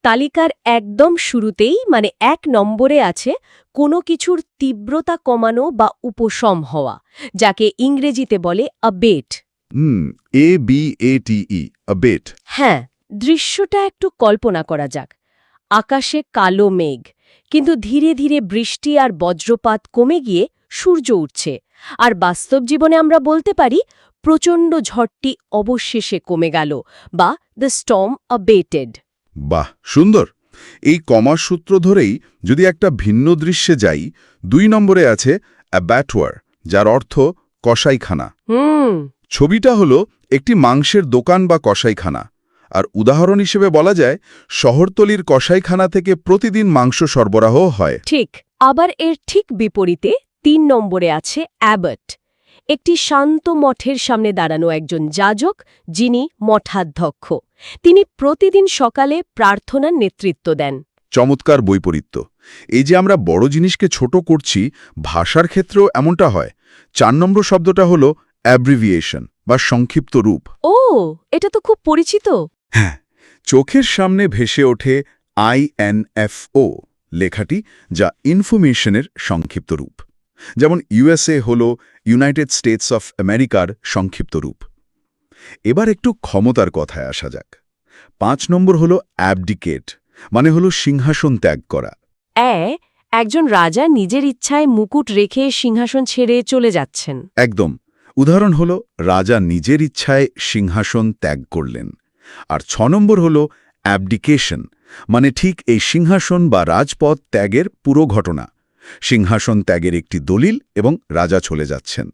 তালিকার একদম শুরুতেই মানে ১ নম্বরে আছে কোনো কিছুর তীব্রতা কমানো বা উপশম হওয়া, যাকে ইংরেজিতে বলে অ্যাবেট। ABATE, abate। হ্যাঁ, দৃশ্যটা একটু কল্পনা করা যাক। আকাশে কালো মেঘ, কিন্তু ধীরে ধীরে বৃষ্টি আর বজ্রপাত কমে গিয়ে সূর্য উঠছে। আর বাস্তব জীবনে আমরা বলতে পারি প্রচণ্ড ঝড়টি অবশেষে কমে গেল, বা দ্য স্টর্ম অ্যাবেটেড। বাহ, সুন্দর। এই কমার সূত্র ধরেই যদি একটা ভিন্ন দৃশ্যে যাই, ২ নম্বরে আছে অ্যাব্যাটওয়ার, যার অর্থ কসাইখানা। ছবিটা হলো একটি মাংসের দোকান বা কসাইখানা। আর উদাহরণ হিসেবে বলা যায় শহরতলির কসাইখানা থেকে প্রতিদিন মাংস সরবরাহ হয়। ঠিক। আবার এর ঠিক বিপরীতে ৩ নম্বরে আছে অ্যাবট, একটি শান্ত মঠের সামনে দাঁড়ানো একজন যাজক, যিনি মঠাধ্যক্ষ। তিনি প্রতিদিন সকালে প্রার্থনার নেতৃত্ব দেন। চমৎকার বৈপরীত্য। এই যে আমরা বড় জিনিসকে ছোট করছি, ভাষার ক্ষেত্রেও এমনটা হয়। ৪ নম্বর শব্দটা হলো অ্যাব্রিভিয়েশন বা সংক্ষিপ্ত রূপ। ও, এটা তো খুব পরিচিত। হ্যাঁ, চোখের সামনে ভেসে ওঠে INFO লেখাটি, যা ইনফরমেশনের সংক্ষিপ্ত রূপ। যেমন USA হল ইউনাইটেড স্টেটস অফ আমেরিকার সংক্ষিপ্ত রূপ। এবার একটু ক্ষমতার কথায় আসা যাক। ৫ নম্বর হল অ্যাবডিকেট, মানে হলো সিংহাসন ত্যাগ করা। একজন রাজা নিজের ইচ্ছায় মুকুট রেখে সিংহাসন ছেড়ে চলে যাচ্ছেন। একদম। উদাহরণ হল রাজা নিজের ইচ্ছায় সিংহাসন ত্যাগ করলেন। আর ৬ নম্বর হল অ্যাবডিকেশন, মানে ঠিক এই সিংহাসন বা রাজপদ ত্যাগের পুরো ঘটনা। সিংহাসন ত্যাগের একটি দলিল এবং রাজা চলে যাচ্ছেন।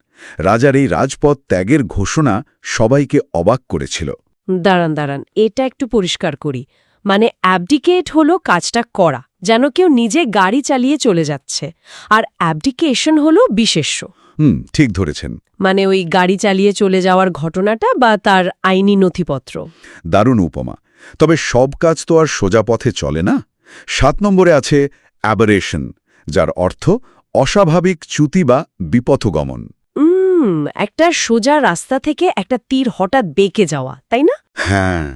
রাজার এই রাজপদ ত্যাগের ঘোষণা সবাইকে অবাক করেছিল। দাঁড়ান, এটা একটু পরিষ্কার করি। মানে অ্যাবডিকেট হলো কাজটা করা, যেন কেউ নিজে গাড়ি চালিয়ে চলে যাচ্ছে। আর অ্যাবডিকেশন হলো বিশেষ্য। ঠিক ধরেছেন। মানে ওই গাড়ি চালিয়ে চলে যাওয়ার ঘটনাটা বা তার আইনি নথিপত্র। দারুণ উপমা। তবে সব কাজ তো আর সোজা পথে চলে না। ৭ নম্বরে আছে অ্যাবারেশন, যার অর্থ অস্বাভাবিক চ্যুতি বা বিপথগমন। একটা সোজা রাস্তা থেকে একটা তীর হঠাৎ বেঁকে যাওয়া, তাই না? হ্যাঁ,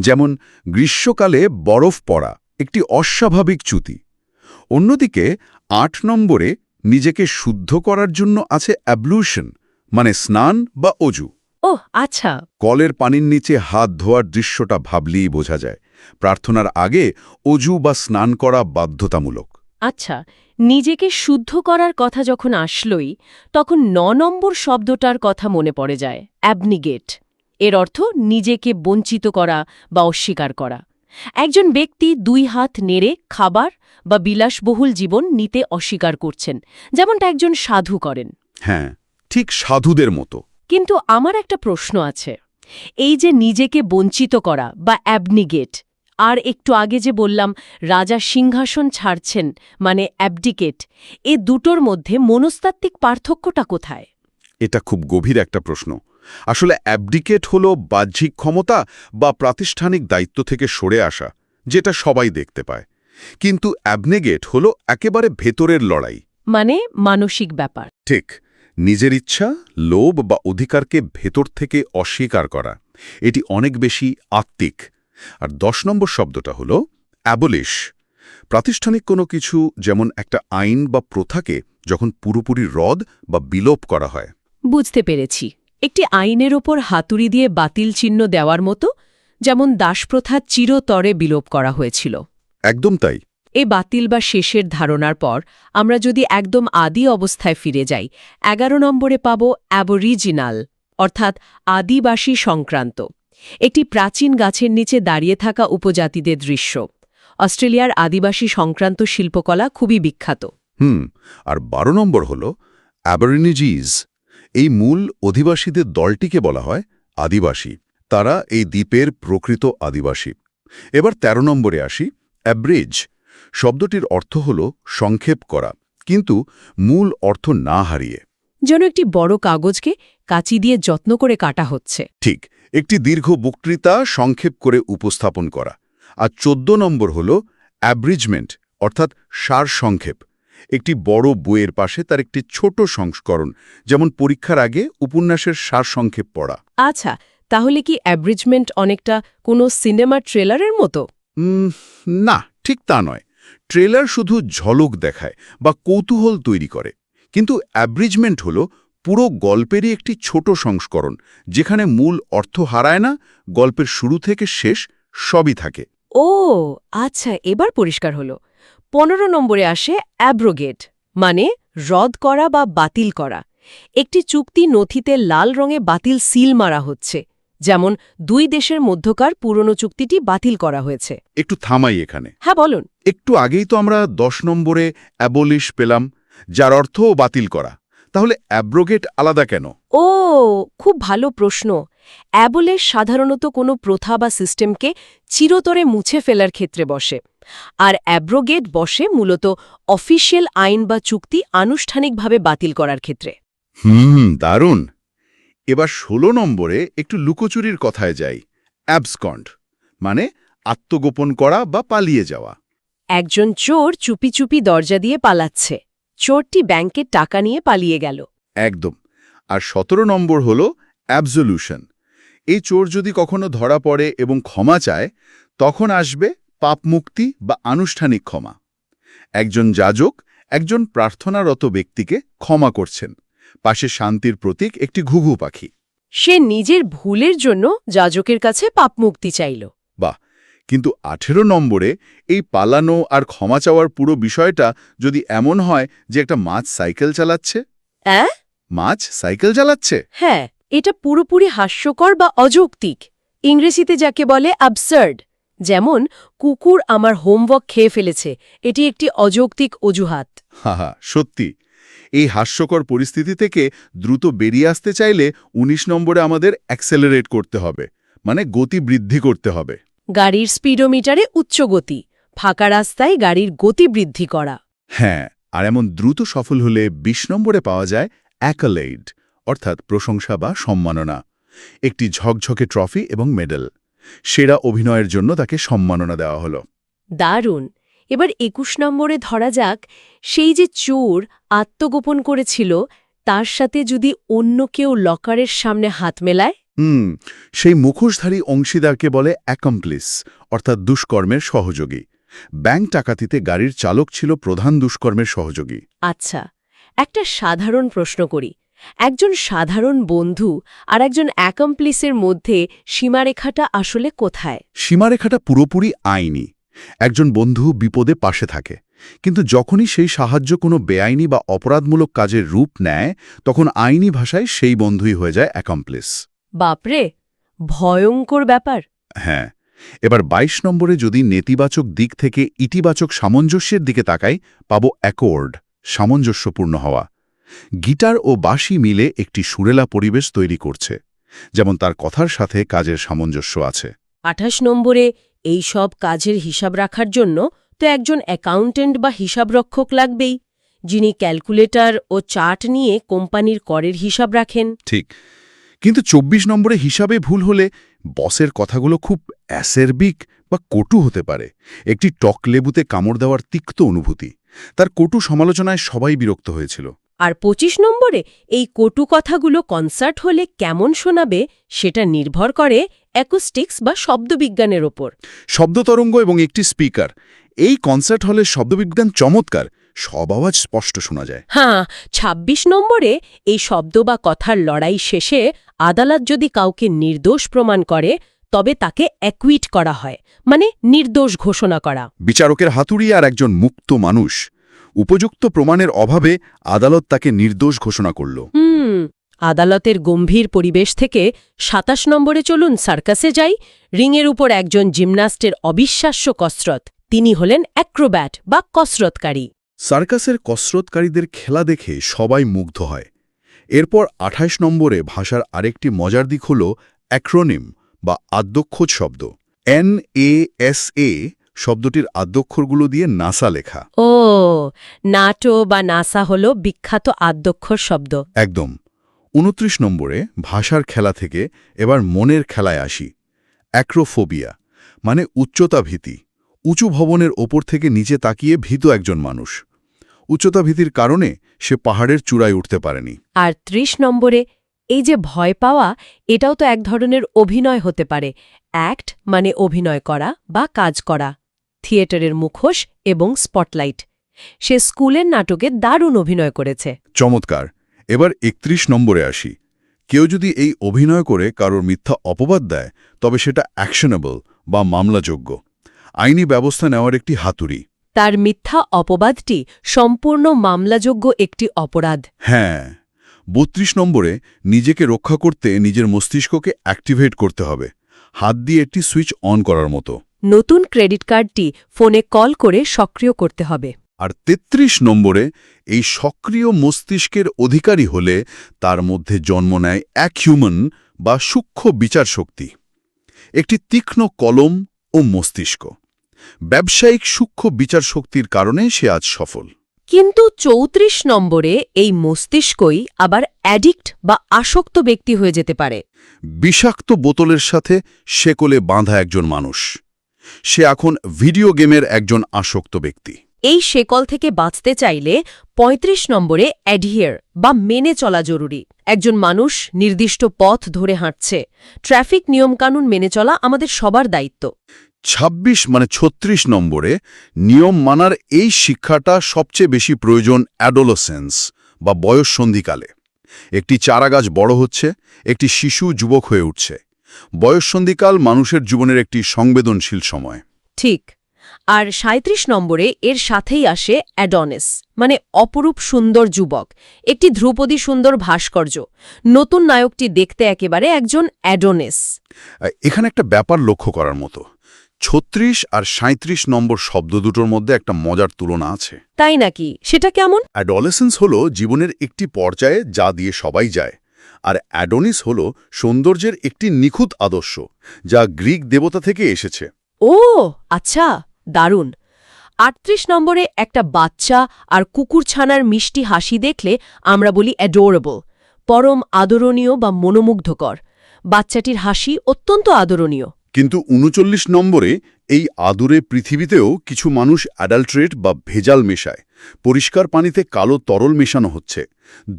যেমন গ্রীষ্মকালে বরফ পড়া একটি অস্বাভাবিক চ্যুতি। অন্যদিকে ৮ নম্বরে নিজেকে শুদ্ধ করার জন্য আছে অ্যাবলুশন, মানে স্নান বা অজু। ওহ, আচ্ছা। কলের পানির নিচে হাত ধোয়ার দৃশ্যটা ভাবলেই বোঝা যায়। প্রার্থনার আগে অজু বা স্নান করা বাধ্যতামূলক। আচ্ছা, নিজেকে শুদ্ধ করার কথা যখন আসলই, তখন ৯ নম্বর শব্দটার কথা মনে পড়ে যায়, অ্যাবনিগেট। এর অর্থ নিজেকে বঞ্চিত করা বা অস্বীকার করা। একজন ব্যক্তি ২ হাত নেড়ে খাবার বা বিলাসবহুল জীবন নিতে অস্বীকার করছেন, যেমনটা একজন সাধু করেন। হ্যাঁ, ঠিক সাধুদের মতো। কিন্তু আমার একটা প্রশ্ন আছে। এই যে নিজেকে বঞ্চিত করা বা অ্যাবনিগেট, আর একটু আগে যে বললাম রাজা সিংহাসন ছাড়ছেন মানে অ্যাবডিকেট, এ দুটোর মধ্যে মনস্তাত্ত্বিক পার্থক্যটা কোথায়? এটা খুব গভীর একটা প্রশ্ন। আসলে অ্যাবডিকেট হলো বাহ্যিক ক্ষমতা বা প্রাতিষ্ঠানিক দায়িত্ব থেকে সরে আসা, যেটা সবাই দেখতে পায়। কিন্তু অ্যাবনেগেট হলো একেবারে ভেতরের লড়াই, মানে মানসিক ব্যাপার। ঠিক নিজের ইচ্ছা, লোভ বা অধিকারকে ভেতর থেকে অস্বীকার করা। এটি অনেক বেশি আত্মিক। আর ১০ নম্বর শব্দটা হল অ্যাবলিশ। প্রাতিষ্ঠানিক কোনো কিছু, যেমন একটা আইন বা প্রথাকে যখন পুরোপুরি রদ বা বিলোপ করা হয়। বুঝতে পেরেছি। একটি আইনের ওপর হাতুড়ি দিয়ে বাতিল চিহ্ন দেওয়ার মতো, যেমন দাসপ্রথা চিরতরে বিলোপ করা হয়েছিল। একদম তাই। এ বাতিল বা শেষের ধারণার পর আমরা যদি একদম আদি অবস্থায় ফিরে যাই, ১১ নম্বরে পাব অ্যাবরিজিনাল, অর্থাৎ আদিবাসী সংক্রান্ত। একটি প্রাচীন গাছের নিচে দাঁড়িয়ে থাকা উপজাতিদের দৃশ্য। অস্ট্রেলিয়ার আদিবাসী সংক্রান্ত শিল্পকলা খুবই বিখ্যাত। আর ১২ নম্বর হল অ্যাবরিনিজিজ। এই মূল অধিবাসীদের দলটিকে বলা হয় আদিবাসী। তারা এই দ্বীপের প্রকৃত আদিবাসী। এবার ১৩ নম্বরে আসি, অ্যাব্রিজ। শব্দটির অর্থ হল সংক্ষেপ করা, কিন্তু মূল অর্থ না হারিয়ে। যেন একটি বড় কাগজকে কাঁচি দিয়ে যত্ন করে কাটা হচ্ছে। ঠিক, একটি দীর্ঘ বক্তৃতা সংক্ষেপ করে উপস্থাপন করা। আর ১৪ নম্বর হল অ্যাব্রিজমেন্ট, অর্থাৎ সারসংক্ষেপ। একটি বড় বইয়ের পাশে তার একটি ছোট সংস্করণ, যেমন পরীক্ষার আগে উপন্যাসের সারসংক্ষেপ পড়া। আচ্ছা, তাহলে কি অ্যাব্রিজমেন্ট অনেকটা কোনো সিনেমার ট্রেলারের মতো? না, ঠিক তা নয়। ট্রেলার শুধু ঝলক দেখায় বা কৌতূহল তৈরি করে, কিন্তু অ্যাব্রিজমেন্ট হল পুরো গল্পেরই একটি ছোট সংস্করণ, যেখানে মূল অর্থ হারায় না, গল্পের শুরু থেকে শেষ সবই থাকে। ও আচ্ছা, এবার পরিষ্কার হলো। 15 নম্বরে আসে অ্যাব্রোগেট, মানে রদ করা বা বাতিল করা। একটি চুক্তি নথিতে লাল রঙে বাতিল সিল মারা হচ্ছে, যেমন 2 দেশের মধ্যকার পুরনো চুক্তিটি বাতিল করা হয়েছে। একটু থামাই এখানে। হ্যাঁ, বলুন। একটু আগেই তো আমরা 10 নম্বরে অ্যাবলিশ পেলাম, যার অর্থও বাতিল করা। তাহলে অ্যাব্রোগেট আলাদা কেন? ও, খুব ভালো প্রশ্ন। অ্যাবলিশ সাধারণত কোনো প্রথা বা সিস্টেমকে চিরতরে মুছে ফেলার ক্ষেত্রে বসে, আর অ্যাব্রোগেট বসে মূলত অফিসিয়াল আইন বা চুক্তি আনুষ্ঠানিকভাবে বাতিল করার ক্ষেত্রে। দারুণ। এবার 16 নম্বরে একটু লুকোচুরির কথায় যাই। অ্যাবসকন্ড মানে আত্মগোপন করা বা পালিয়ে যাওয়া। একজন চোর চুপি চুপি দরজা দিয়ে পালাচ্ছে। চোরটি ব্যাংকের টাকা নিয়ে পালিয়ে গেল। একদম। আর 17 নম্বর হল অ্যাবসলিউশন। এই চোর যদি কখনো ধরা পড়ে এবং ক্ষমা চায়, তখন আসবে পাপমুক্তি বা আনুষ্ঠানিক ক্ষমা। একজন যাজক একজন প্রার্থনারত ব্যক্তিকে ক্ষমা করছেন, পাশে শান্তির প্রতীক একটি ঘুঘু পাখি। সে নিজের ভুলের জন্য যাজকের কাছে পাপমুক্তি চাইল। বাহ! কিন্তু 18 নম্বরে এই পালানো আর ক্ষমা চাওয়ার পুরো বিষয়টা যদি এমন হয় যে একটা মাছ সাইকেল চালাচ্ছে। মাছ সাইকেল চালাচ্ছে? হ্যাঁ, এটা পুরোপুরি হাস্যকর বা অযৌক্তিক। ইংরেজিতে যাকে বলে অ্যাবসার্ড। যেমন কুকুর আমার হোমওয়ার্ক খেয়ে ফেলেছে, এটি একটি অযৌক্তিক অজুহাত। হা, সত্যি। এই হাস্যকর পরিস্থিতি থেকে দ্রুত বেরিয়ে আসতে চাইলে 19 নম্বরে আমাদের অ্যাক্সেলারেট করতে হবে, মানে গতি বৃদ্ধি করতে হবে। গাড়ির স্পিডোমিটারে উচ্চ গতি, ফাঁকা রাস্তায় গাড়ির গতি বৃদ্ধি করা। হ্যাঁ, আর এমন দ্রুত সফল হলে 20 নম্বরে পাওয়া যায় অ্যাকলেইড, অর্থাৎ প্রশংসা বা সম্মাননা। একটি ঝকঝকে ট্রফি এবং মেডেল। সেরা অভিনয়ের জন্য তাকে সম্মাননা দেওয়া হলো। দারুণ। এবার 21 নম্বরে ধরা যাক, সেই যে চোর আত্মগোপন করেছিল, তার সাথে যদি অন্য কেউ লকারের সামনে হাত মেলায়। সেই মুখোশধারী অংশীদারকে বলে অ্যাকমপ্লিস, অর্থাৎ দুষ্কর্মের সহযোগী। ব্যাংক ডাকাতিতে গাড়ির চালক ছিল প্রধান দুষ্কর্মের সহযোগী। আচ্ছা, একটা সাধারণ প্রশ্ন করি। একজন সাধারণ বন্ধু আর একজন অ্যাকমপ্লিসের মধ্যে সীমারেখাটা আসলে কোথায়? সীমারেখাটা পুরোপুরি আইনি। একজন বন্ধু বিপদে পাশে থাকে, কিন্তু যখনই সেই সাহায্য কোনো বেআইনি বা অপরাধমূলক কাজের রূপ নেয়, তখন আইনি ভাষায় সেই বন্ধুই হয়ে যায় অ্যাকমপ্লিস। বাপরে, ভয়ঙ্কর ব্যাপার। হ্যাঁ। এবার 22 নম্বরে যদি নেতিবাচক দিক থেকে ইতিবাচক সামঞ্জস্যের দিকে তাকাই, পাব অ্যাকর্ড, সামঞ্জস্যপূর্ণ হওয়া। গিটার ও বাঁশি মিলে একটি সুরেলা পরিবেশ তৈরি করছে, যেমন তার কথার সাথে কাজের সামঞ্জস্য আছে। 28 নম্বরে এই সব কাজের হিসাব রাখার জন্য তো একজন অ্যাকাউন্টেন্ট বা হিসাবরক্ষক লাগবেই, যিনি ক্যালকুলেটর ও চার্ট নিয়ে কোম্পানির করের হিসাব রাখেন। ঠিক। কিন্তু 24 নম্বরে হিসাবে ভুল হলে বসের কথাগুলো খুব অ্যাসেরবিক বা কটু হতে পারে। একটি টক লেবুতে কামড় দেওয়ার তিক্ত অনুভূতি। তার কটু সমালোচনায় সবাই বিরক্ত হয়েছিল। আর 25 নম্বরে এই কটু কথাগুলো কনসার্ট হলে কেমন শোনাবে সেটা নির্ভর করে অ্যাকুস্টিক্স বা শব্দবিজ্ঞানের ওপর। শব্দতরঙ্গ এবং একটি স্পিকার। এই কনসার্ট হলে শব্দবিজ্ঞান চমৎকার, সব আওয়াজ স্পষ্ট শোনা যায়। হ্যাঁ, 26 নম্বরে এই শব্দ বা কথার লড়াই শেষে আদালত যদি কাউকে নির্দোষ প্রমাণ করে, তবে তাকে অ্যাকুইট করা হয়, মানে নির্দোষ ঘোষণা করা। বিচারকের হাতুড়ি আর একজন মুক্ত মানুষ। উপযুক্ত প্রমাণের অভাবে আদালত তাকে নির্দোষ ঘোষণা করল। আদালতের গম্ভীর পরিবেশ থেকে 27 নম্বরে চলুন সার্কাসে যাই। রিংয়ের উপর একজন জিমন্যাস্টের অবিশ্বাস্য কসরত। তিনি হলেন অ্যাক্রোব্যাট বা কসরতকারী। সার্কাসের কসরতকারীদের খেলা দেখে সবাই মুগ্ধ হয়। এরপর 28 নম্বরে ভাষার আরেকটি মজার দিক হল অ্যাক্রোনিম বা আদ্যক্ষর শব্দ। NASA শব্দটির আদ্যক্ষরগুলো দিয়ে নাসা লেখা। ও, নাটো বা নাসা হল বিখ্যাত আদ্যক্ষর শব্দ। একদম। 29 নম্বরে ভাষার খেলা থেকে এবার মনের খেলায় আসি। অ্যাক্রোফোবিয়া মানে উচ্চতা ভীতি। উঁচু ভবনের ওপর থেকে নিচে তাকিয়ে ভীত একজন মানুষ। উচ্চতা ভীতির কারণে সে পাহাড়ের চূড়ায় উঠতে পারেনি। আর 30 নম্বরে এই যে ভয় পাওয়া, এটাও তো এক ধরনের অভিনয় হতে পারে। অ্যাক্ট মানে অভিনয় করা বা কাজ করা। থিয়েটারের মুখোশ এবং স্পটলাইট। সে স্কুলের নাটকে দারুণ অভিনয় করেছে। চমৎকার। এবার ৩১ নম্বরে আসি। কেউ যদি এই অভিনয় করে কারোর মিথ্যা অপবাদ দেয়, তবে সেটা অ্যাকশনেবল বা মামলাযোগ্য। আইনি ব্যবস্থা নেওয়ার একটি হাতুড়ি। তার মিথ্যা অপবাদটি সম্পূর্ণ মামলাযোগ্য একটি অপরাধ। হ্যাঁ। ৩২ নম্বরে নিজেকে রক্ষা করতে নিজের মস্তিষ্ককে অ্যাক্টিভেট করতে হবে, হাত দিয়ে একটি সুইচ অন করার মতো। নতুন ক্রেডিট কার্ডটি ফোনে কল করে সক্রিয় করতে হবে। আর ৩৩ নম্বরে এই সক্রিয় মস্তিষ্কের অধিকারী হলে তার মধ্যে জন্ম নেয় এক হিউম্যান বা সূক্ষ্ম বিচার শক্তি, একটি তীক্ষ্ণ কলম ও মস্তিষ্ক। ব্যবসায়িক সূক্ষ্ম বিচার শক্তির কারণে সে আজ সফল। কিন্তু ৩৪ নম্বরে এই মস্তিষ্কই আবার অ্যাডিক্ট বা আসক্ত ব্যক্তি হয়ে যেতে পারে। বিষাক্ত বোতলের সাথে শেকলে বাঁধা একজন মানুষ। সে এখন ভিডিও গেমের একজন আসক্ত ব্যক্তি। এই শেকল থেকে বাঁচতে চাইলে ৩৫ নম্বরে অ্যাডহিয়ার বা মেনে চলা জরুরি। একজন মানুষ নির্দিষ্ট পথ ধরে হাঁটছে। ট্রাফিক নিয়মকানুন মেনে চলা আমাদের সবার দায়িত্ব। ৩৬ নম্বরে নিয়ম মানার এই শিক্ষাটা সবচেয়ে বেশি প্রয়োজন অ্যাডোলেসেন্স বা বয়ঃসন্ধিকালে। একটি চারাগাছ বড় হচ্ছে, একটি শিশু যুবক হয়ে উঠছে। বয়ঃসন্ধিকাল মানুষের জীবনের একটি সংবেদনশীল সময়। ঠিক। আর ৩৭ নম্বরে এর সাথেই আসে অ্যাডনিস, মানে অপরূপ সুন্দর যুবক, একটি ধ্রুপদী সুন্দর ভাস্কর্য। নতুন নায়কটি দেখতে একেবারে একজন অ্যাডনিস। এখানে একটা ব্যাপার লক্ষ্য করার মতো। ৩৬ আর ৩৭ নম্বর শব্দ দুটোর মধ্যে একটা মজার তুলনা আছে। তাই নাকি? সেটা কেমন? অ্যাডোলেসেন্স হলো জীবনের একটি পর্যায়ে যা দিয়ে সবাই যায়, আর অ্যাডোনিস হলো সৌন্দর্যের একটি নিখুঁত আদর্শ যা গ্রিক দেবতা থেকে এসেছে। ও আচ্ছা, দারুণ। ৩৮ নম্বরে একটা বাচ্চা আর কুকুরছানার মিষ্টি হাসি দেখলে আমরা বলি অ্যাডোরেবল, পরম আদরণীয় বা মনোমুগ্ধকর। বাচ্চাটির হাসি অত্যন্ত আদরণীয়। কিন্তু ৩৯ নম্বরে এই আদুরে পৃথিবীতেও কিছু মানুষ অ্যাডাল্ট্রেট বা ভেজাল মেশায়। পরিষ্কার পানিতে কালো তরল মেশানো হচ্ছে।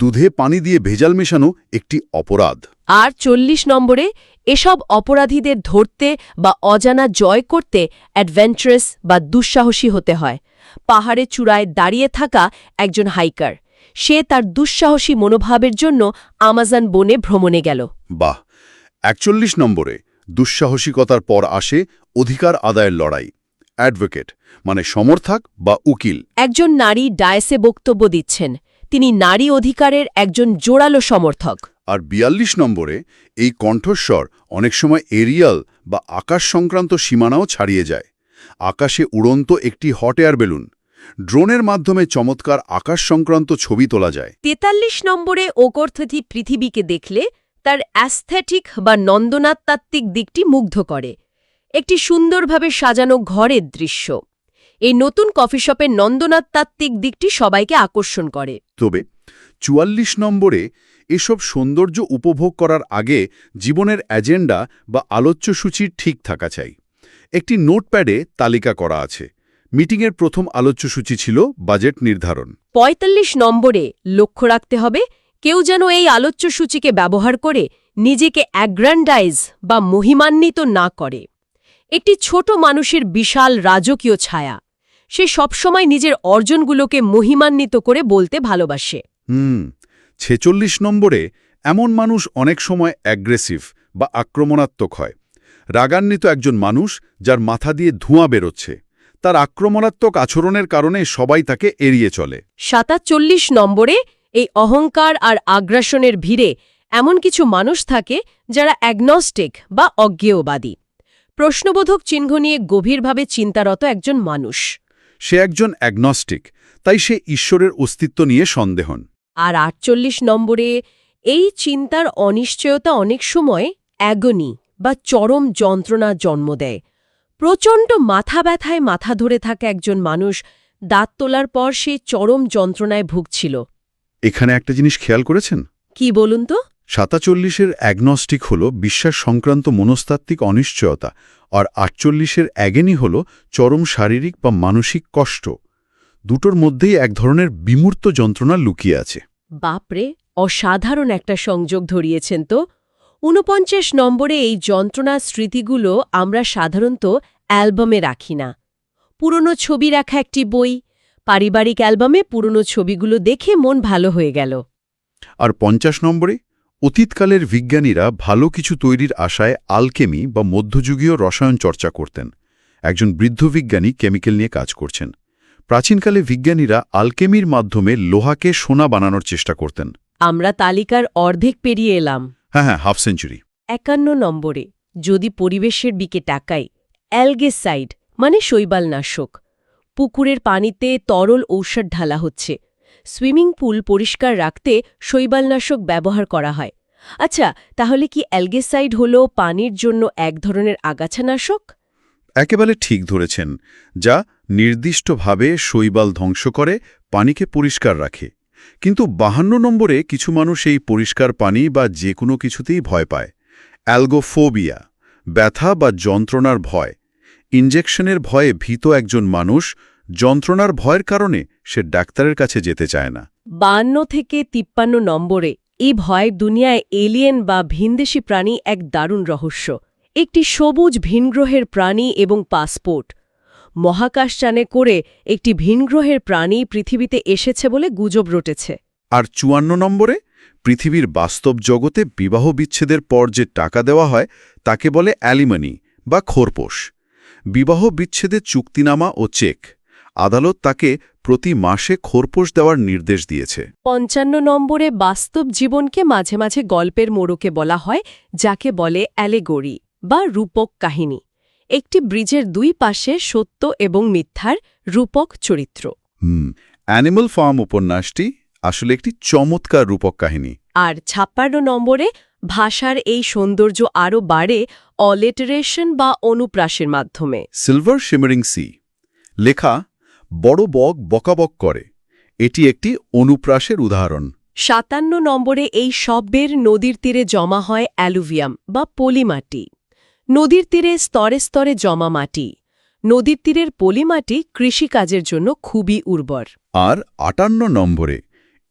দুধে পানি দিয়ে ভেজাল মেশানো একটি অপরাধ। আর ৪০ নম্বরে এসব অপরাধীদের ধরতে বা অজানা জয় করতে অ্যাডভেঞ্চারাস বা দুঃসাহসী হতে হয়। পাহাড়ে চূড়ায় দাঁড়িয়ে থাকা একজন হাইকার, সে তার দুঃসাহসী মনোভাবের জন্য আমাজন বনে ভ্রমণে গেল। বাহ। ৪১ নম্বরে দুঃসাহসিকতার পর আসে অধিকার আদায়ের লড়াই। অ্যাডভোকেট মানে সমর্থক বা উকিল। একজন নারী ডায়েসে বক্তব্য দিচ্ছেন। তিনি নারী অধিকারের একজন জোরালো সমর্থক। আর ৪২ নম্বরে এই কণ্ঠস্বর অনেক সময় এরিয়াল বা আকাশ সংক্রান্ত সীমানাও ছাড়িয়ে যায়। আকাশে উড়ন্ত একটি হট এয়ার বেলুন, ড্রোনের মাধ্যমে চমৎকার আকাশ সংক্রান্ত ছবি তোলা যায়। ৪৩ নম্বরে ওকর্থতি পৃথিবীকে দেখলে তার অ্যাস্থেটিক বা নন্দনাত্ত্বিক দিকটি মুগ্ধ করে। একটি সুন্দরভাবে সাজানো ঘরের দৃশ্য। এই নতুন কফি শপের নন্দনাত্ত্বিক দিকটি সবাইকে আকর্ষণ করে। তবে ৪৪ নম্বরে এসব সৌন্দর্য উপভোগ করার আগে জীবনের এজেন্ডা বা আলোচ্যসূচি ঠিক থাকা চাই। একটি নোটপ্যাডে তালিকা করা আছে। মিটিংয়ের প্রথম আলোচ্যসূচি ছিল বাজেট নির্ধারণ। ৪৫ নম্বরে লক্ষ্য রাখতে হবে কেউ যেন এই আলোচ্যসূচিকে ব্যবহার করে নিজেকে অ্যাগ্র্যান্ডাইজ বা মহিমান্বিত না করে। একটি ছোট মানুষের বিশাল রাজকীয় ছায়া। সে সবসময় নিজের অর্জনগুলোকে মহিমান্বিত করে বলতে ভালোবাসে। ৪৬ নম্বরে এমন মানুষ অনেক সময় অ্যাগ্রেসিভ বা আক্রমণাত্মক হয়। রাগান্বিত একজন মানুষ যার মাথা দিয়ে ধোঁয়া বেরোচ্ছে, তার আক্রমণাত্মক আচরণের কারণে সবাই তাকে এড়িয়ে চলে। ৪৭ নম্বরে এই অহংকার আর আগ্রাসনের ভিড়ে এমন কিছু মানুষ থাকে যারা অ্যাগনস্টিক বা অজ্ঞেয়বাদী। প্রশ্নবোধক চিহ্ন নিয়ে গভীরভাবে চিন্তারত একজন মানুষ। সে একজন অ্যাগনস্টিক, তাই সে ঈশ্বরের অস্তিত্ব নিয়ে সন্দেহন। আর ৪৮ নম্বরে এই চিন্তার অনিশ্চয়তা অনেক সময় অ্যাগনি বা চরম যন্ত্রণা জন্ম দেয়। প্রচণ্ড মাথা ব্যথায় মাথা ধরে থাকা একজন মানুষ দাঁত তোলার পর সে চরম যন্ত্রণায় ভুগছিল। এখানে একটা জিনিস খেয়াল করেছেন? কি বলুন তো? ৪৭-এর অ্যাগনস্টিক হল বিশ্বাস সংক্রান্ত মনস্তাত্ত্বিক অনিশ্চয়তা, আর ৪৮-এর অ্যাগেনি হল চরম শারীরিক বা মানসিক কষ্ট। দুটোর মধ্যেই এক ধরনের বিমূর্ত যন্ত্রণা লুকিয়ে আছে। বাপরে, অসাধারণ একটা সংযোগ ধরিয়েছেন তো। ৪৯ নম্বরে এই যন্ত্রণার স্মৃতিগুলো আমরা সাধারণত অ্যালবামে রাখি না। পুরনো ছবি রাখা একটি বই, পারিবারিক অ্যালবামে পুরনো ছবিগুলো দেখে মন ভালো হয়ে গেল। আর ৫০ নম্বরে অতীতকালের বিজ্ঞানীরা ভালো কিছু তৈরির আশায় আলকেমি বা মধ্যযুগীয় রসায়ন চর্চা করতেন। একজন বৃদ্ধ বিজ্ঞানী কেমিক্যাল নিয়ে কাজ করছেন। প্রাচীনকালে বিজ্ঞানীরা আলকেমির মাধ্যমে লোহাকে সোনা বানানোর চেষ্টা করতেন। আমরা তালিকার অর্ধেক পেরিয়ে এলাম। হ্যাঁ, হাফ সেঞ্চুরি। ৫১ নম্বরে যদি পরিবেশের দিকে তাকাই, অ্যালগেসাইড মানে শৈবালনাশক। পুকুরের পানিতে তরল ঔষধ ঢালা হচ্ছে। সুইমিং পুল পরিষ্কার রাখতে শৈবালনাশক ব্যবহার করা হয়। আচ্ছা, তাহলে কি অ্যালগেসাইড হল পানির জন্য এক ধরনের আগাছানাশক? একেবারে ঠিক ধরেছেন, যা নির্দিষ্টভাবে শৈবাল ধ্বংস করে, পানিকে পরিষ্কার রাখে। কিন্তু ৫২ নম্বরে কিছু মানুষ এই পরিষ্কার পানি বা যে কোনো কিছুতেই ভয় পায়। অ্যালগোফোবিয়া, ব্যথা বা যন্ত্রণার ভয়। ইনজেকশনের ভয়ে ভীত একজন মানুষ যন্ত্রণার ভয়ের কারণে সে ডাক্তারের কাছে যেতে চায় না। ৫২ থেকে ৫৩ নম্বরে এই ভয় দুনিয়ায় এলিয়েন বা ভিনদেশী প্রাণী এক দারুণ রহস্য। একটি সবুজ ভিনগ্রহের প্রাণী এবং পাসপোর্ট। মহাকাশযানে করে একটি ভিনগ্রহের প্রাণী পৃথিবীতে এসেছে বলে গুজব রটেছে। আর ৫৪ নম্বরে পৃথিবীর বাস্তব জগতে বিবাহ বিচ্ছেদের পর যে টাকা দেওয়া হয় তাকে বলে অ্যালিমনি বা খোরপোশ। বিবাহ বিচ্ছেদের চুক্তিনামা ও চেক। আদালত তাকে প্রতি মাসে খোরপোশ দেওয়ার নির্দেশ দিয়েছে। ৫৫ নম্বরে বাস্তব জীবনকে মাঝে মাঝে গল্পের মোড়কে বলা হয়, যাকে বলে অ্যালেগরি বা রূপক কাহিনী। একটি ব্রিজের দুই পাশে সত্য এবং মিথ্যার রূপক চরিত্র। অ্যানিমাল ফার্ম উপন্যাসটি আসলে একটি চমৎকার রূপক কাহিনী। আর ৫৬ নম্বরে ভাষার এই সৌন্দর্য আরও বাড়ে অলিটারেশন বা অনুপ্রাসের মাধ্যমে। সিলভার শিমারিং সি লেখা বড় বক বকাবক করে, এটি একটি অনুপ্রাসের উদাহরণ। ৫৭ নম্বরে এই শব্দের নদীর তীরে জমা হয় অ্যালুভিয়াম বা পলিমাটি। নদীর তীরে স্তরে স্তরে জমা মাটি। নদীর তীরের পলিমাটি কৃষিকাজের জন্য খুবই উর্বর। আর ৫৮ নম্বরে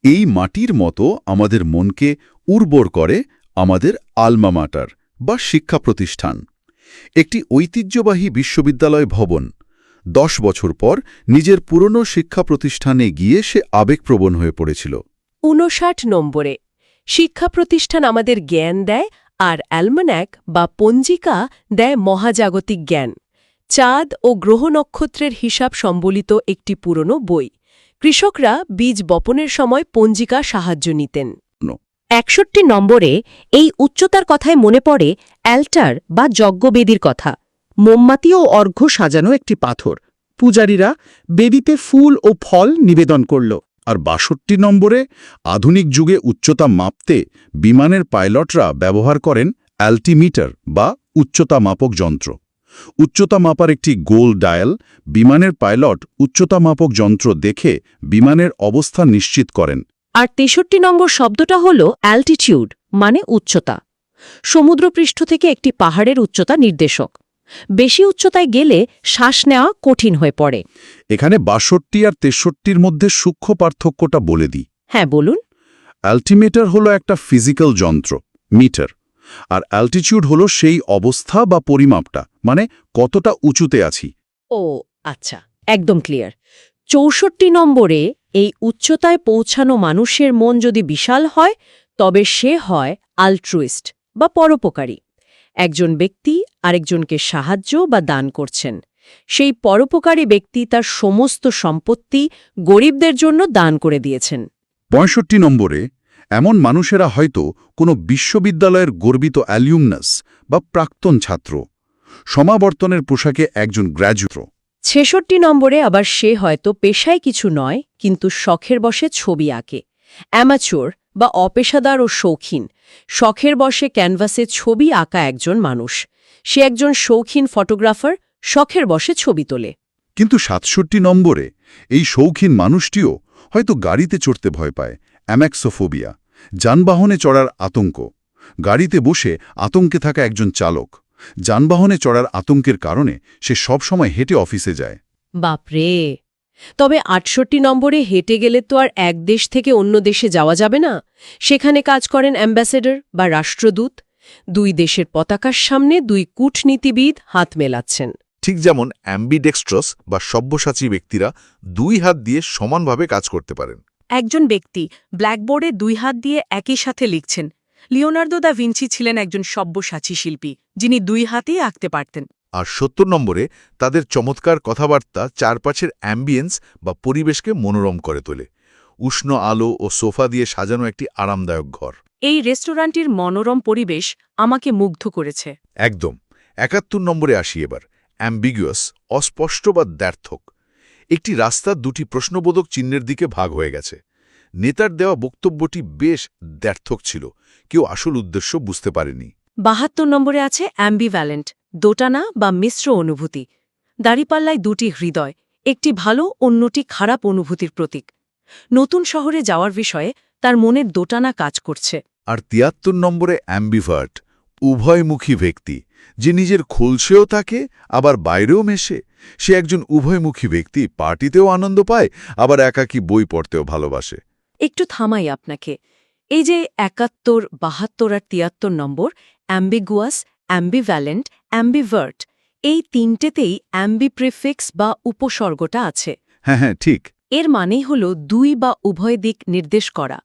এই মাটির মতো আমাদের মনকে উর্বর করে আমাদের আলমা মাটার বা শিক্ষা প্রতিষ্ঠান। একটি ঐতিহ্যবাহী বিশ্ববিদ্যালয় ভবন। ১০ বছর পর নিজের পুরনো শিক্ষা প্রতিষ্ঠানে গিয়ে সে আবেগপ্রবণ হয়ে পড়েছিল। ৫৯ নম্বরে শিক্ষা প্রতিষ্ঠান আমাদের জ্ঞান দেয়, আর অ্যালমান্যাক বা পঞ্জিকা দেয় মহাজাগতিক জ্ঞান। চাঁদ ও গ্রহ নক্ষত্রের হিসাব সম্বলিত একটি পুরনো বই। কৃষকরা বীজ বপনের সময় পঞ্জিকা সাহায্য নিতেন। ৬১ নম্বরে এই উচ্চতার কথায় মনে পড়ে অ্যাল্টার বা যজ্ঞবেদীর কথা। মোমবাতি ও অর্ঘ্য সাজানো একটি পাথর। পূজারীরা বেদিতে ফুল ও ফল নিবেদন করল। আর ৬২ নম্বরে আধুনিক যুগে উচ্চতা মাপতে বিমানের পাইলটরা ব্যবহার করেন অ্যালটিমিটার বা উচ্চতা মাপক যন্ত্র। উচ্চতা মাপার একটি গোল ডায়াল। বিমানের পাইলট উচ্চতা মাপক যন্ত্র দেখে বিমানের অবস্থান নিশ্চিত করেন। আর ৬৩ নম্বর শব্দটা হল অ্যালটিটিউড মানে উচ্চতা। সমুদ্রপৃষ্ঠ থেকে একটি পাহাড়ের উচ্চতা নির্দেশক। বেশি উচ্চতায় গেলে শ্বাস নেওয়া কঠিন হয়ে পড়ে। এখানে ৬২ আর ৬৩-র মধ্যে সূক্ষ্ম পার্থক্যটা বলে দিই। হ্যাঁ, বলুন। অ্যালটিমিটার হলো একটা ফিজিক্যাল যন্ত্র, মিটার। আর অ্যালটিটিউড হলো সেই অবস্থা বা পরিমাপটা, মানে কতটা উঁচুতে আছি। ও আচ্ছা, একদম ক্লিয়ার। ৬৪ নম্বরে এই উচ্চতায় পৌঁছানো মানুষের মন যদি বিশাল হয়, তবে সে হয় আলট্রুইস্ট বা পরোপকারী। একজন ব্যক্তি আরেকজনকে সাহায্য বা দান করছেন। সেই পরোপকারী ব্যক্তি তার সমস্ত সম্পত্তি গরিবদের জন্য দান করে দিয়েছেন। ৬৫ নম্বরে এমন মানুষেরা হয়তো কোনো বিশ্ববিদ্যালয়ের গর্বিত অ্যালিউমনাস বা প্রাক্তন ছাত্র, সমাবর্তনের পোশাকে একজন গ্র্যাজুয়েট। ৬৬ নম্বরে আবার সে হয়তো পেশায় কিছু নয়, কিন্তু শখের বশে ছবি আঁকে। অ্যামাচুর বা অপেশাদার ও শৌখিন। শখের বশে ক্যানভাসে ছবি আঁকা একজন মানুষ। সে একজন শৌখিন ফটোগ্রাফার, শখের বশে ছবি তোলে। কিন্তু ৬৭ নম্বরে এই শৌখিন মানুষটিও হয়তো গাড়িতে চড়তে ভয় পায়, অ্যাম্যাক্সোফোবিয়া, যানবাহনে চড়ার আতঙ্ক। গাড়িতে বসে আতঙ্কে থাকা একজন চালক। যানবাহনে চড়ার আতঙ্কের কারণে সে সবসময় হেঁটে অফিসে যায়। বাপরে! তবে ৬৮ নম্বরে হেঁটে গেলে তো আর এক দেশ থেকে অন্য দেশে যাওয়া যাবে না। সেখানে কাজ করেন অ্যাম্বাসেডর বা রাষ্ট্রদূত। দুই দেশের পতাকার সামনে দুই কূটনীতিবিদ হাত মেলাচ্ছেন। ঠিক যেমন অ্যাম্বিডেক্সট্রাস বা সব্যসাচী ব্যক্তিরা দুই হাত দিয়ে সমানভাবে কাজ করতে পারেন। একজন ব্যক্তি ব্ল্যাকবোর্ডে দুই হাত দিয়ে একই সাথে লিখছেন। লিওনার্দো দা ভিঞ্চি ছিলেন একজন সব্যসাচী শিল্পী, যিনি দুই হাতেই আঁকতে পারতেন। আর ৭০ নম্বরে তাদের চমৎকার কথাবার্তা চারপাশের অ্যাম্বিয়েন্স বা পরিবেশকে মনোরম করে তোলে। উষ্ণ আলো ও সোফা দিয়ে সাজানো একটি আরামদায়ক ঘর। এই রেস্টুরেন্টটির মনোরম পরিবেশ আমাকে মুগ্ধ করেছে। একদম। ৭১ নম্বরে আসি এবার। অ্যাম্বিগুয়াস, অস্পষ্ট বা দ্ব্যর্থক। একটি রাস্তা দুটি প্রশ্নবোধক চিহ্নের দিকে ভাগ হয়ে গেছে। নেতার দেওয়া বক্তব্যটি বেশ দ্ব্যর্থক ছিল, কেউ আসল উদ্দেশ্য বুঝতে পারেনি। ৭২ নম্বরে আছে অ্যাম্বিভ্যালেন্ট, দোটানা বা মিশ্র অনুভূতি। দাঁড়িপাল্লায় দুটি হৃদয়, একটি ভালো অন্যটি খারাপ অনুভূতির প্রতীক। নতুন শহরে যাওয়ার বিষয়ে তার মনের দোটানা কাজ করছে। আর ৭৩ নম্বরে অ্যাম্বিভার্ট, উভয়মুখী ব্যক্তি, যে নিজের খোলসেও থাকে আবার বাইরেও মেশে। সে একজন উভয়মুখী ব্যক্তি, পার্টিতেও আনন্দ পায় আবার একাকী বই পড়তেও ভালোবাসে। একটু থামাই আপনাকে। এই যে ৭১, ৭২ আর ৭৩ নম্বর, অ্যাম্বিগুয়াস, অ্যাম্বিভ্যালেন্ট, অ্যাম্বিভার্ট, এই তিনটেতেই অ্যাম্বি প্রিফিক্স বা উপসর্গটা আছে। হ্যাঁ হ্যাঁ, ঠিক। এর মানেই হল দুই বা উভয় দিক নির্দেশ করা।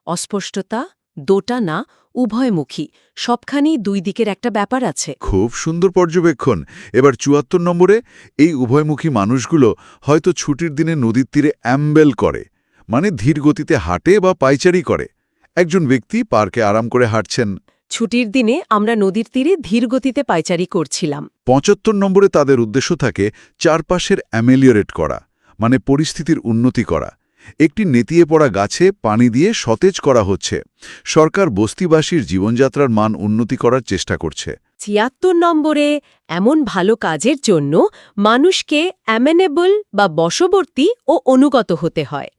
অস্পষ্টতা, দোটানা, উভয়মুখী, সবখানেই দুই দিকের একটা ব্যাপার আছে। খুব সুন্দর পর্যবেক্ষণ। এবার ৭৪ নম্বরে এই উভয়মুখী মানুষগুলো হয়তো ছুটির দিনে নদীর তীরে অ্যাম্বেল করে, মানে ধীর গতিতে হাঁটে বা পায়চারি করে। একজন ব্যক্তি পার্কে আরাম করে হাঁটছেন। ছুটির দিনে আমরা নদীর তীরে ধীর গতিতে পায়চারি করছিলাম। ৭৫ নম্বরে তাদের উদ্দেশ্য থাকে চারপাশের অ্যামেলিওরেট করা, মানে পরিস্থিতির উন্নতি করা। একটি নেতিয়ে পড়া গাছে পানি দিয়ে সতেজ করা হচ্ছে। সরকার বস্তিবাসীর জীবনযাত্রার মান উন্নতি করার চেষ্টা করছে। ৭৬ নম্বরে এমন ভালো কাজের জন্য মানুষকে অ্যামেনেবল বা বশবর্তী ও অনুগত হতে হয়।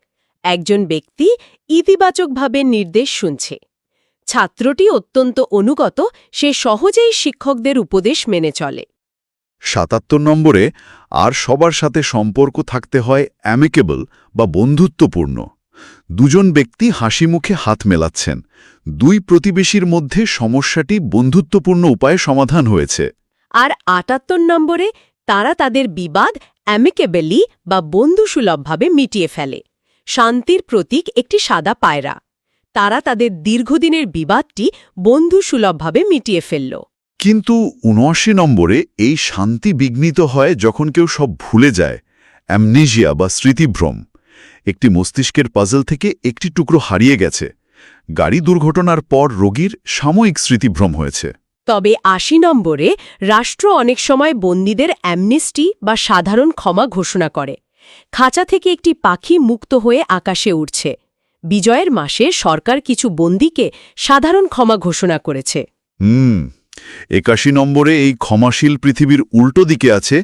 একজন ব্যক্তি ইতিবাচকভাবে নির্দেশ শুনছে। ছাত্রটি অত্যন্ত অনুগত, সে সহজেই শিক্ষকদের উপদেশ মেনে চলে। ৭৭ নম্বরে আর সবার সাথে সম্পর্ক থাকতে হয় অ্যামিকেবল বা বন্ধুত্বপূর্ণ। দুজন ব্যক্তি হাসি মুখে হাত মেলাচ্ছেন। দুই প্রতিবেশীর মধ্যে সমস্যাটি বন্ধুত্বপূর্ণ উপায়ে সমাধান হয়েছে। আর ৭৮ নম্বরে তারা তাদের বিবাদ অ্যামিকেবলি বা বন্ধুসুলভভাবে মিটিয়ে ফেলে। শান্তির প্রতীক একটি সাদা পায়রা। তারা তাদের দীর্ঘদিনের বিবাদটি বন্ধুসুলভভাবে মিটিয়ে ফেলল। কিন্তু ৭৯ নম্বরে এই শান্তি বিঘ্নিত হয় যখন কেউ সব ভুলে যায়। অ্যামনেজিয়া বা স্মৃতিভ্রম। একটি মস্তিষ্কের পাজল থেকে একটি টুকরো হারিয়ে গেছে। গাড়ি দুর্ঘটনার পর রোগীর সাময়িক স্মৃতিভ্রম হয়েছে। তবে ৮০ নম্বরে রাষ্ট্র অনেক সময় বন্দীদের অ্যামনেস্টি বা সাধারণ ক্ষমা ঘোষণা করে। খাঁচা থেকে একটি পাখি মুক্ত হয়ে আকাশে উড়ছে। বিজয়ের মাসে সরকার কিছু বন্দীকে সাধারণ ক্ষমা ঘোষণা করেছে। ৮১ নম্বরে এই ক্ষমাশীল পৃথিবীর উল্টো দিকে আছে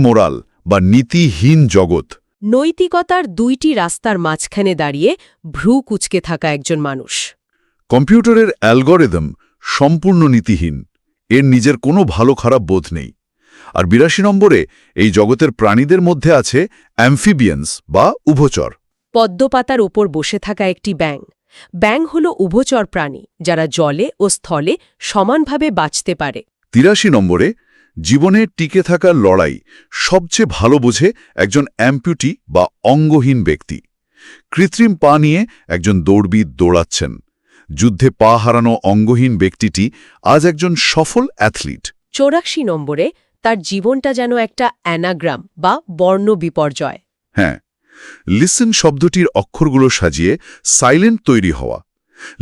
মোরাল বা নীতিহীন জগৎ। নৈতিকতার দুইটি রাস্তার মাঝখানে দাঁড়িয়ে ভ্রু কুঁচকে থাকা একজন মানুষ। কম্পিউটারের অ্যালগরিদম সম্পূর্ণ নীতিহীন, এর নিজের কোনো ভালো খারাপ বোধ নেই। আর ৮২ নম্বরে এই জগতের প্রাণীদের মধ্যে আছে অ্যামফিবিয়ান্স বা উভচর। পদ্মপাতার ওপর বসে থাকা একটি ব্যাঙ। ব্যাঙ হল উভচর প্রাণী, যারা জলে ও স্থলে সমানভাবে বাঁচতে পারে। ৮৩ নম্বরে জীবনে টিকে থাকার লড়াই সবচেয়ে ভালো বোঝে একজন অ্যাম্পুটি বা অঙ্গহীন ব্যক্তি। কৃত্রিম পা নিয়ে একজন দৌড়বিদ দৌড়াচ্ছেন। যুদ্ধে পা হারানো অঙ্গহীন ব্যক্তিটি আজ একজন সফল অ্যাথলিট। ৮৪ নম্বরে তার জীবনটা যেন একটা অ্যানাগ্রাম বা বর্ণ বিপর্যয়। হ্যাঁ, লিসেন শব্দটির অক্ষরগুলো সাজিয়ে সাইলেন্ট তৈরি হওয়া।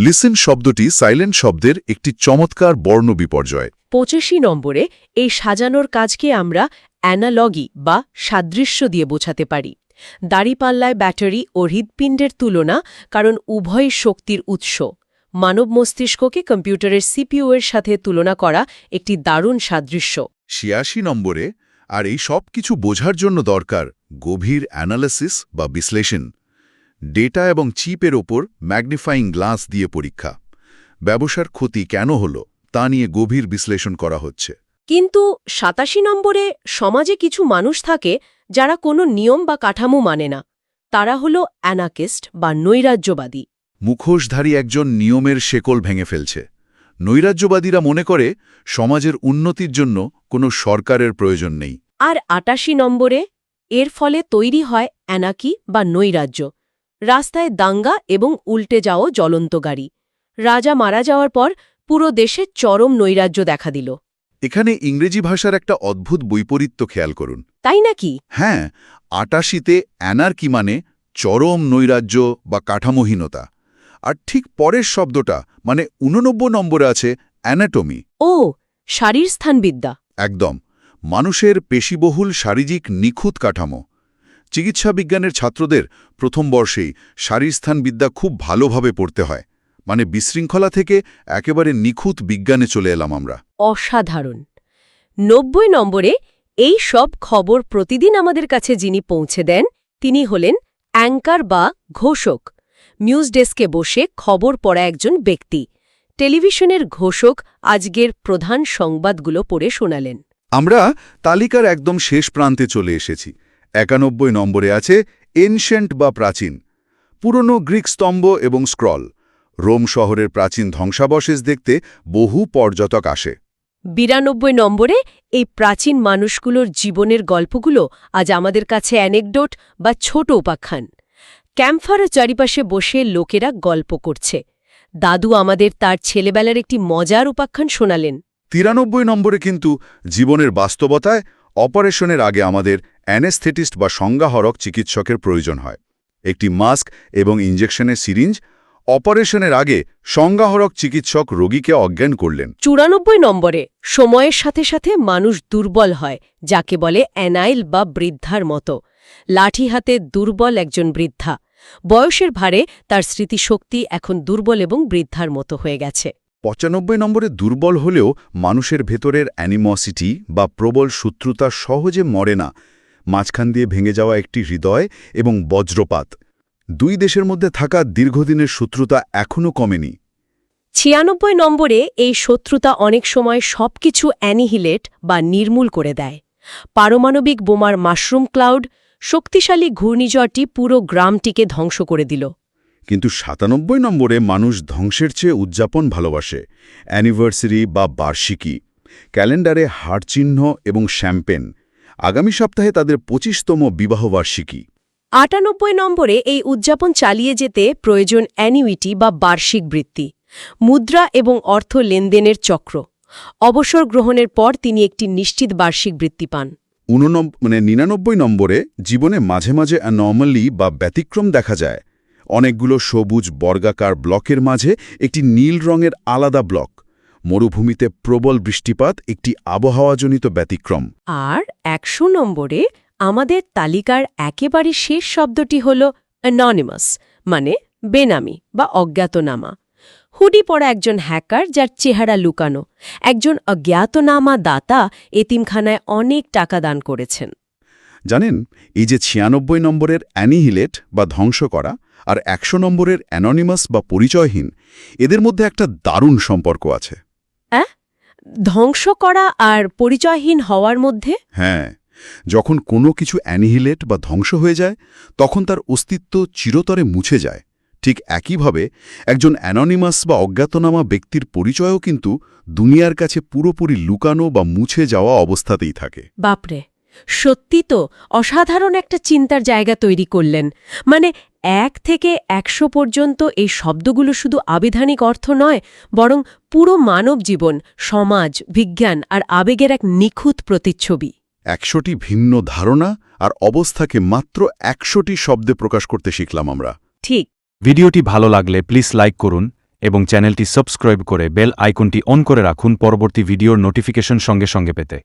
লিসেন শব্দটি সাইলেন্ট শব্দের একটি চমৎকার বর্ণ বিপর্যয়। ৮৫ নম্বরে এই সাজানোর কাজকে আমরা অ্যানালগি বা সাদৃশ্য দিয়ে বোঝাতে পারি। দাড়িপাল্লায় ব্যাটারি ও হৃৎপিণ্ডের তুলনা, কারণ উভয় শক্তির উৎস। মানব মস্তিষ্ককে কম্পিউটারের সিপিইউ এর সাথে তুলনা করা একটি দারুণ সাদৃশ্য। ৮৬ নম্বরে আর এই সব কিছু বোঝার জন্য দরকার গভীর অ্যানালিসিস বা বিশ্লেষণ। ডেটা এবং চিপের ওপর ম্যাগনিফাইং গ্লাস দিয়ে পরীক্ষা। ব্যবসার ক্ষতি কেন হলো তা নিয়ে গভীর বিশ্লেষণ করা হচ্ছে। কিন্তু ৮৭ নম্বরে সমাজে কিছু মানুষ থাকে যারা কোনো নিয়ম বা কাঠামো মানে না তারা হলো অ্যানাকিস্ট বা নৈরাজ্যবাদী। মুখোশধারী একজন নিয়মের শেকল ভেঙে ফেলছে। নৈরাজ্যবাদীরা মনে করে সমাজের উন্নতির জন্য কোনো সরকারের প্রয়োজন নেই। আর ৮৮ নম্বরে এর ফলে তৈরি হয় অ্যানাকি বা নৈরাজ্য। রাস্তায় দাঙ্গা এবং উল্টে যাওয়া জ্বলন্ত গাড়ি। রাজা মারা যাওয়ার পর পুরো দেশে চরম নৈরাজ্য দেখা দিল। এখানে ইংরেজি ভাষার একটা অদ্ভুত বৈপরীত্য খেয়াল করুন। তাই নাকি? হ্যাঁ, ৮৮তে অ্যানার্কি মানে চরম নৈরাজ্য বা কাঠামোহীনতা, আর ঠিক পরের শব্দটা মানে ৮৯ নম্বরে আছে অ্যানাটমি। ও, শারীরস্থানবিদ্যা। একদম, মানুষের পেশিবহুল শারীরিক নিখুঁত কাঠামো। চিকিৎসা বিজ্ঞানের ছাত্রদের প্রথম বর্ষেই শারীরস্থানবিদ্যা খুব ভালোভাবে পড়তে হয়। মানে বিশৃঙ্খলা থেকে একেবারে নিখুঁত বিজ্ঞানে চলে এলাম আমরা। অসাধারণ। ৯০ নম্বরে এই সব খবর প্রতিদিন আমাদের কাছে যিনি পৌঁছে দেন তিনি হলেন অ্যাঙ্কার বা ঘোষক। নিউজ ডেস্কে বসে খবর পড়া একজন ব্যক্তি। টেলিভিশনের ঘোষক আজকের প্রধান সংবাদগুলো পড়ে শোনালেন। আমরা তালিকার একদম শেষ প্রান্তে চলে এসেছি। ৯১ নম্বরে আছে এনশেন্ট বা প্রাচীন, পুরনো গ্রিক স্তম্ভ এবং স্ক্রল। রোম শহরের প্রাচীন ধ্বংসাবশেষ দেখতে বহু পর্যটক আসে। ৯২ নম্বরে এই প্রাচীন মানুষগুলোর জীবনের গল্পগুলো আজ আমাদের কাছে অ্যানেকডোট বা ছোট উপাখ্যান। ক্যাম্পফারের চারিপাশে বসে লোকেরা গল্প করছে। দাদু আমাদের তার ছেলেবেলার একটি মজার উপাখ্যান শোনালেন। ৯৩ নম্বরে কিন্তু জীবনের বাস্তবতায় অপারেশনের আগে আমাদের অ্যানেস্থেটিস্ট বা সংজ্ঞাহরক চিকিৎসকের প্রয়োজন হয়। একটি মাস্ক এবং ইঞ্জেকশনের সিরিঞ্জ। অপারেশনের আগে সংজ্ঞাহরক চিকিৎসক রোগীকে অজ্ঞান করলেন। ৯৪ নম্বরে সময়ের সাথে সাথে মানুষ দুর্বল হয়, যাকে বলে অ্যানাইল বা বৃদ্ধার মতো। লাঠি হাতে দুর্বল একজন বৃদ্ধা। বয়সের ভারে তার স্মৃতিশক্তি এখন দুর্বল এবং বৃদ্ধার মতো হয়ে গেছে। ৯৫ নম্বরে দুর্বল হলেও মানুষের ভেতরের অ্যানিমসিটি বা প্রবল শত্রুতা সহজে মরে না। মাঝখান দিয়ে ভেঙে যাওয়া একটি হৃদয় এবং বজ্রপাত। দুই দেশের মধ্যে থাকা দীর্ঘদিনের শত্রুতা এখনও কমেনি। ৯৬ নম্বরে এই শত্রুতা অনেক সময় সবকিছু অ্যানিহিলেট বা নির্মূল করে দেয়। পারমাণবিক বোমার মাশরুম ক্লাউড, শক্তিশালী ঘূর্ণিঝড়টি পুরো গ্রামটিকে ধ্বংস করে দিল। কিন্তু ৯৭ নম্বরে মানুষ ধ্বংসের চেয়ে উদযাপন ভালোবাসে। অ্যানিভার্সারি বা বার্ষিকী, ক্যালেন্ডারে হাড়চিহ্ন এবং শ্যাম্পেন। আগামী সপ্তাহে তাদের ২৫তম বিবাহবার্ষিকী। ৯৮ নম্বরে এই উদযাপন চালিয়ে যেতে প্রয়োজন অ্যানিউইটি বা বার্ষিক বৃত্তি, মুদ্রা এবং অর্থ লেনদেনের চক্র। অবসর গ্রহণের পর তিনি একটি নিশ্চিত বার্ষিক বৃত্তি পান। ৯৯ নম্বরে জীবনে মাঝে মাঝে অ্যানর্মালি বা ব্যতিক্রম দেখা যায়। অনেকগুলো সবুজ বর্গাকার ব্লকের মাঝে একটি নীল রঙের আলাদা ব্লক। মরুভূমিতে প্রবল বৃষ্টিপাত একটি আবহাওয়াজনিত ব্যতিক্রম। আর ১০০ নম্বরে আমাদের তালিকার একেবারে শেষ শব্দটি হল অ্যাননিমাস, মানে বেনামি বা অজ্ঞাতনামা। হুডি পরা একজন হ্যাকার যার চেহারা লুকানো, একজন অজ্ঞাতনামা দাতা এতিমখানায় অনেক টাকা দান করেছেন। জানেন, এই যে ৯৬ নম্বরের অ্যানিহিলেট বা ধ্বংস করা আর ১০০ নম্বরের অ্যাননিমাস বা পরিচয়হীন, এদের মধ্যে একটা দারুণ সম্পর্ক আছে। ধ্বংস করা আর পরিচয়হীন হওয়ার মধ্যে? হ্যাঁ, যখন কোনো কিছু অ্যানিহিলেট বা ধ্বংস হয়ে যায় তখন তার অস্তিত্ব চিরতরে মুছে যায়। ঠিক একইভাবে একজন অ্যাননিমাস বা অজ্ঞাতনামা ব্যক্তির পরিচয়ও কিন্তু দুনিয়ার কাছে পুরোপুরি লুকানো বা মুছে যাওয়া অবস্থাতেই থাকে। বাপরে, সত্যি তো অসাধারণ একটা চিন্তার জায়গা তৈরি করলেন। মানে ১ থেকে ১০০ পর্যন্ত এই শব্দগুলো শুধু আবিধানিক অর্থ নয়, বরং পুরো মানব জীবন, সমাজ, বিজ্ঞান আর আবেগের এক নিখুঁত প্রতিচ্ছবি। ১০০টি ভিন্ন ধারণা আর অবস্থাকে মাত্র ১০০টি শব্দে প্রকাশ করতে শিখলাম আমরা। ঠিক। ভিডিওটি ভালো লাগলে প্লিজ লাইক করুন এবং চ্যানেলটি সাবস্ক্রাইব করে বেল আইকনটি অন করে রাখুন পরবর্তী ভিডিওর নোটিফিকেশন সঙ্গে সঙ্গে পেতে।